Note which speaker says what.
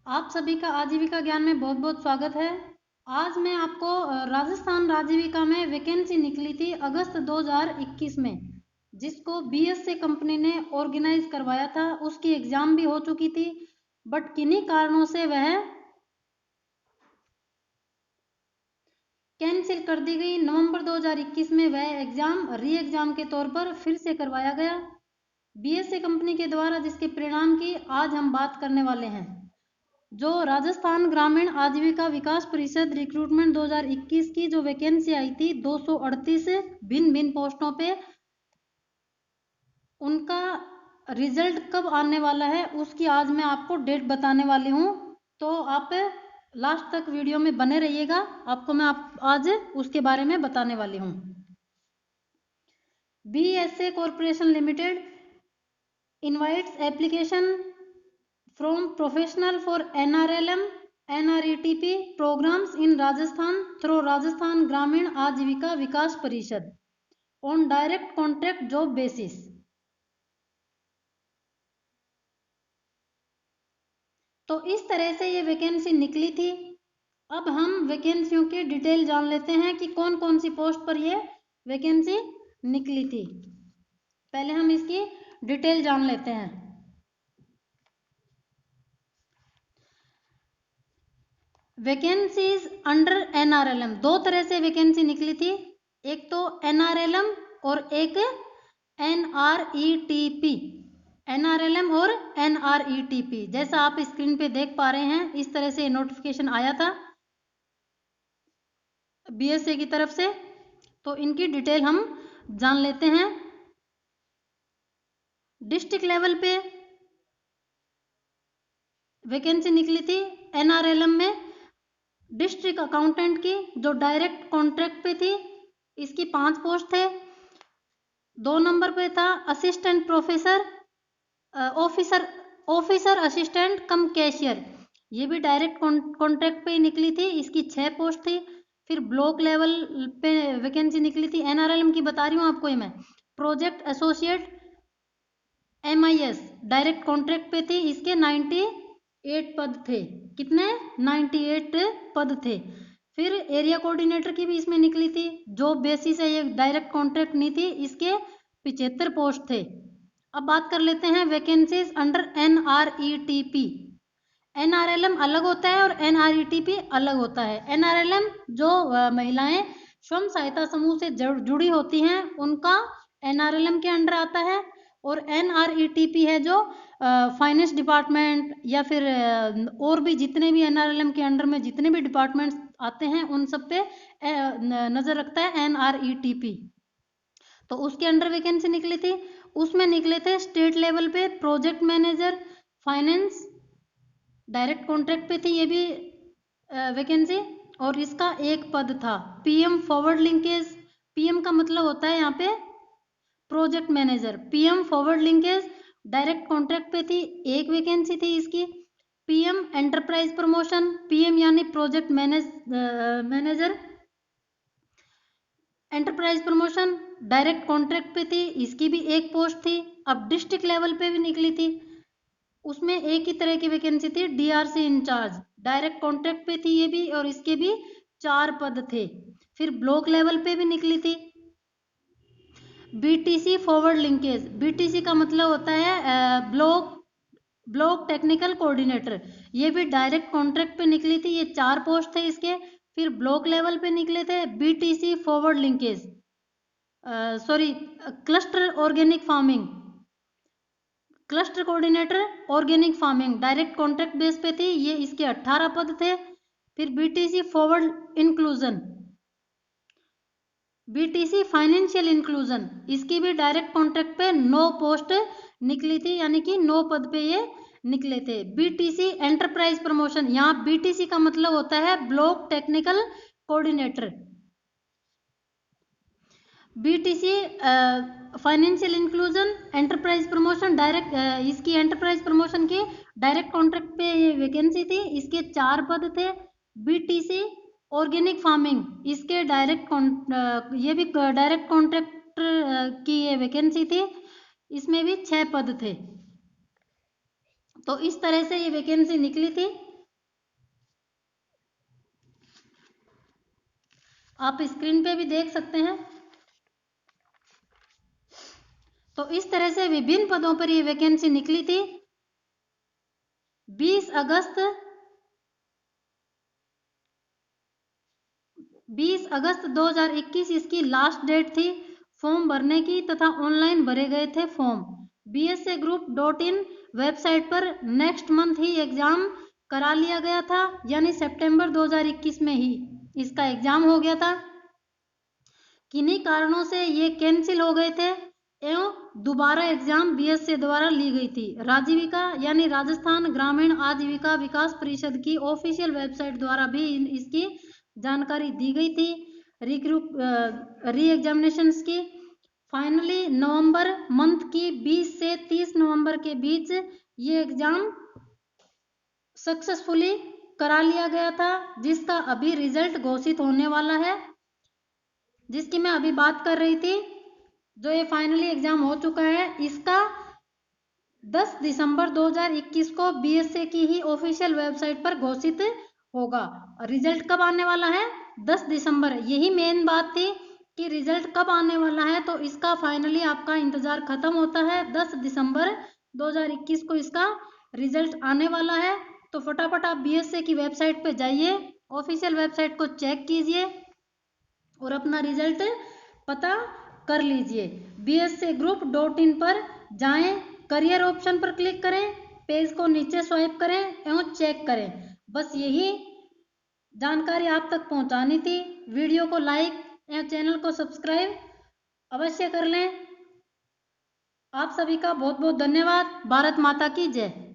Speaker 1: आप सभी का आजीविका ज्ञान में बहुत बहुत स्वागत है। आज मैं आपको राजस्थान आजीविका में वैकेंसी निकली थी अगस्त 2021 में, जिसको बीएसए कंपनी ने ऑर्गेनाइज करवाया था। उसकी एग्जाम भी हो चुकी थी, बट किन्हीं कारणों से वह कैंसिल कर दी गई। नवंबर 2021 में वह एग्जाम री एग्जाम के तौर पर फिर से करवाया गया बीएसए कंपनी के द्वारा, जिसके परिणाम की आज हम बात करने वाले हैं। जो राजस्थान ग्रामीण आजीविका विकास परिषद रिक्रूटमेंट 2021 की जो वैकेंसी आई थी 238 भिन्न भिन्न पोस्टों पे, उनका रिजल्ट कब आने वाला है उसकी आज मैं आपको डेट बताने वाली हूँ। तो आप लास्ट तक वीडियो में बने रहिएगा, आपको मैं आज उसके बारे में बताने वाली हूँ। BSA corporation limited invites application from professional for NRLM NRETP programs in Rajasthan through Rajasthan Gramin Ajivika Vikas Parishad on direct contract job basis। तो इस तरह से ये वैकेंसी निकली थी। अब हम वैकेंसियों की डिटेल जान लेते हैं कि कौन कौन सी पोस्ट पर ये वैकेंसी निकली थी। पहले हम इसकी डिटेल जान लेते हैं। वैकेंसीज अंडर एनआरएलएम, दो तरह से वैकेंसी निकली थी, एक तो एनआरएलएम और एक एनआरईटीपी। एनआरएलएम और एनआरईटीपी, जैसा आप स्क्रीन पे देख पा रहे हैं, इस तरह से नोटिफिकेशन आया था बीएसए की तरफ से। तो इनकी डिटेल हम जान लेते हैं। डिस्ट्रिक्ट लेवल पे वैकेंसी निकली थी एनआरएलएम में डिस्ट्रिक्ट अकाउंटेंट की, जो डायरेक्ट कॉन्ट्रैक्ट पे थी। इसकी 5 पोस्ट थे। 2 नंबर पे था असिस्टेंट प्रोफेसर ऑफिसर असिस्टेंट कम कैशियर, ये भी डायरेक्ट कॉन्ट्रैक्ट पे ही निकली थी। इसकी 6 पोस्ट थी। फिर ब्लॉक लेवल पे वैकेंसी निकली थी, एनआरएलएम की बता रही हूँ आपको ये मैं। Project associate MIS direct contract पे थी, इसके 98 पद थे। कितने? 98 पद थे। फिर एरिया कोऑर्डिनेटर की भी इसमें निकली थी, जॉब बेसिस है, ये डायरेक्ट कॉन्ट्रैक्ट नहीं थी, इसके 75 पोस्ट थे। अब बात कर लेते हैं वैकेंसीज अंडर एनआरईटीपी। एनआरएलएम अलग होता है और एनआरईटीपी अलग होता है। एनआरएलएम जो महिलाएं स्वयं सहायता समूह से जुड़ी होती हैं, उनका एनआरएलएम के अंडर आता है। और एनआरईटीपी है जो फाइनेंस डिपार्टमेंट या फिर और भी जितने भी एनआरएलएम के अंडर में जितने भी डिपार्टमेंट्स आते हैं, उन सब पे नजर रखता है एनआरईटीपी। तो उसके अंडर वैकेंसी निकली थी। उसमें निकले थे स्टेट लेवल पे project manager finance, direct contract पे थी ये भी वैकेंसी। और इसका एक पद था पीएम फॉरवर्ड लिंकेज। पीएम का मतलब होता है यहाँ पे project manager. PM forward linkage direct contract पे थी, एक वैकेंसी थी इसकी। पीएम एंटरप्राइज प्रमोशन, पीएम यानी project manager enterprise promotion direct contract पे थी, इसकी भी एक पोस्ट थी। अब डिस्ट्रिक्ट लेवल पे भी निकली थी, उसमें एक ही तरह की वैकेंसी थी, डीआरसी इंचार्ज डायरेक्ट कॉन्ट्रैक्ट पे थी ये भी, और इसके भी 4 पद थे। फिर ब्लॉक लेवल पे भी निकली थी बीटीसी फॉरवर्ड लिंकेज। बीटीसी का मतलब होता है ब्लॉक टेक्निकल कोऑर्डिनेटर, ये भी डायरेक्ट कॉन्ट्रैक्ट पे निकली थी, ये 4 पोस्ट थे इसके। फिर ब्लॉक लेवल पे निकले थे BTC forward linkage, sorry cluster organic farming, cluster coordinator organic farming direct contract base पे थी, ये इसके 18 पद थे। फिर BTC forward inclusion, BTC financial inclusion, इसकी भी डायरेक्ट कॉन्ट्रैक्ट पे 9 पोस्ट निकली थी, यानी कि 9 पद पे ये निकले थे। बीटीसी एंटरप्राइज प्रमोशन, यहाँ बीटीसी का मतलब होता है block technical coordinator. BTC financial inclusion enterprise promotion direct, इसकी एंटरप्राइज प्रमोशन की डायरेक्ट कॉन्ट्रैक्ट पे वैकेंसी थी, इसके 4 पद थे। बीटीसी ऑर्गेनिक फार्मिंग, इसके ये भी डायरेक्ट कॉन्ट्रैक्टर की ये वैकेंसी थी, इसमें भी 6 पद थे। तो इस तरह से ये वैकेंसी निकली थी। आप स्क्रीन पे भी देख सकते हैं। तो इस तरह से विभिन्न पदों पर ये वैकेंसी निकली थी। 20 अगस्त 2021 इसकी लास्ट डेट थी फॉर्म भरने की, तथा ऑनलाइन भरे गए थे फॉर्म। bsagroup.in वेबसाइट पर नेक्स्ट मंथ ही एग्जाम करा लिया गया था, यानी सितंबर 2021 में ही इसका एग्जाम हो गया था। किन्हीं कारणों से ये कैंसिल हो गए थे एवं दोबारा एग्जाम बीएसए द्वारा ली गई थी। राजीविका यानी राजस्थान ग्रामीण आजीविका विकास परिषद की ऑफिशियल वेबसाइट द्वारा भी इसकी जानकारी दी गई थी री एग्जामिनेशंस की। फाइनली नवंबर मंथ की 20 से 30 नवंबर के बीच ये एग्जाम सक्सेसफुली करा लिया गया था, जिसका अभी रिजल्ट घोषित होने वाला है, जिसकी मैं अभी बात कर रही थी। जो ये फाइनली एग्जाम हो चुका है, इसका 10 दिसंबर 2021 को बीएसए की ही ऑफिशियल वेबसाइट पर घोषित होगा। रिजल्ट कब आने वाला है? 10 दिसंबर। यही मेन बात थी कि रिजल्ट कब आने वाला है, तो इसका फाइनली आपका इंतजार खत्म होता है। 10 दिसंबर 2021 को इसका रिजल्ट आने वाला है। तो फटाफट आप बीएसए की वेबसाइट पे जाइए, ऑफिशियल वेबसाइट को चेक कीजिए और अपना रिजल्ट पता कर लीजिए। bsagroup.in पर जाएं, करियर ऑप्शन पर क्लिक करें, पेज को नीचे स्वाइप करें एवं चेक करें। बस यही जानकारी आप तक पहुंचानी थी। वीडियो को लाइक एवं चैनल को सब्सक्राइब अवश्य कर लें। आप सभी का बहुत बहुत धन्यवाद। भारत माता की जय।